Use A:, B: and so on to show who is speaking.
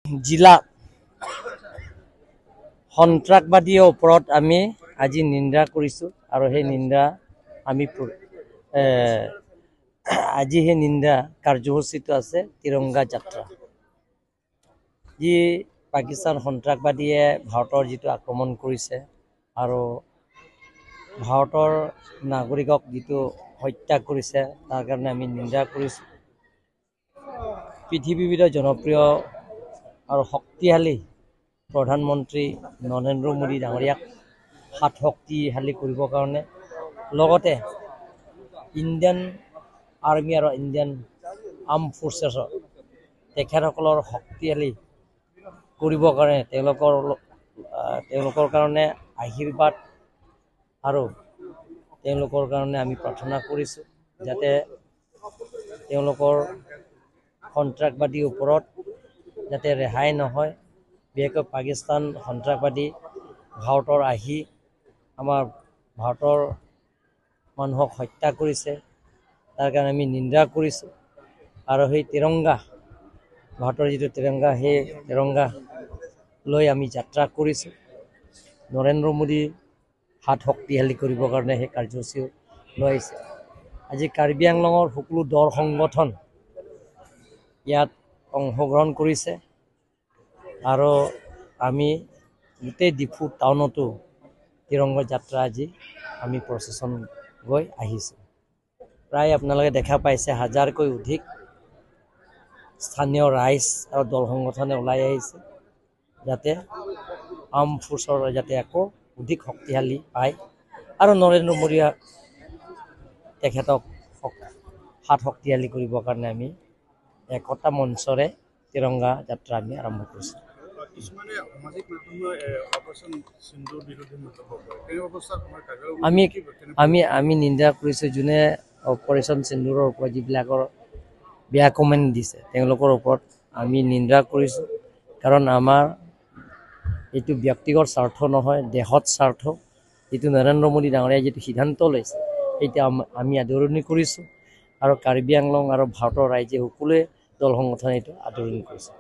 A: জিলা সন্ত্ৰাসবাদীৰ ওপৰত আমি আজি নিন্দা কৰিছোঁ আৰু সেই নিন্দা আমি আজি সেই নিন্দা কাৰ্যসূচীটো আছে তিৰংগা যাত্ৰা যি পাকিস্তান সন্ত্ৰাসবাদীয়ে ভাৰতৰ যিটো আক্ৰমণ কৰিছে আৰু ভাৰতৰ নাগৰিকক যিটো হত্যা কৰিছে তাৰ কাৰণে আমি নিন্দা কৰিছোঁ পৃথিৱীৰ জনপ্ৰিয় আৰু শক্তিশালী প্ৰধানমন্ত্ৰী নৰেন্দ্ৰ মোদী ডাঙৰীয়াক হাত শক্তিশালী কৰিবৰ কাৰণে লগতে ইণ্ডিয়ান আৰ্মি আৰু ইণ্ডিয়ান আৰ্ম ফ'ৰ্চেছৰ তেখেতসকলৰ শক্তিশালী কৰিবৰ কাৰণে তেওঁলোকৰ কাৰণে আশীৰ্বাদ আৰু তেওঁলোকৰ কাৰণে আমি প্ৰাৰ্থনা কৰিছোঁ যাতে তেওঁলোকৰ সন্ত্ৰাসবাদীৰ ওপৰত যাতে ৰেহাই নহয় বিশেষকৈ পাকিস্তান সন্ত্ৰাসবাদী ভাৰতৰ আহি আমাৰ ভাৰতৰ মানুহক হত্যা কৰিছে তাৰ কাৰণে আমি নিন্দা কৰিছোঁ আৰু সেই তিৰংগা ভাৰতৰ যিটো তিৰংগা সেই তিৰংগা লৈ আমি যাত্ৰা কৰিছোঁ নৰেন্দ্ৰ মোদী হাত শক্তিশালী কৰিবৰ কাৰণে সেই কাৰ্যসূচী লৈ আহিছে আজি কাৰ্বি আংলঙৰ সকলো দল সংগঠন ইয়াত অংশগ্ৰহণ কৰিছে আৰু আমি গোটেই ডিফু টাউনতো তিৰংগা যাত্ৰা আজি আমি প্ৰচেছন গৈ আহিছোঁ প্ৰায় আপোনালোকে দেখা পাইছে হাজাৰকৈ অধিক স্থানীয় ৰাইজ আৰু দল সংগঠনে ওলাই আহিছে যাতে আৰ্ম ফ'ৰ্চৰ যাতে আকৌ অধিক শক্তিশালী পায় আৰু নৰেন্দ্ৰ মোদীয়ে তেখেতক হাত শক্তিশালী কৰিবৰ কাৰণে আমি একতা মঞ্চৰে তিৰংগা যাত্ৰা আমি আৰম্ভ কৰিছোঁ আমি নিন্দা কৰিছোঁ যোনে অপাৰেশ্যন সিন্দুৰৰ ওপৰত যিবিলাকৰ বেয়া কমেণ্ট দিছে তেওঁলোকৰ ওপৰত আমি নিন্দা কৰিছোঁ কাৰণ আমাৰ এইটো ব্যক্তিগত স্বাৰ্থ নহয় দেশত স্বাৰ্থ যিটো নৰেন্দ্ৰ মোদী ডাঙৰীয়াই যিটো সিদ্ধান্ত লৈছে সেইটো আমি আদৰণি কৰিছোঁ আৰু কাৰ্বি আংলং আৰু ভাৰতৰ ৰাইজে সকলোৱে দল সংগঠনে এইটো আদৰণি কৰিছে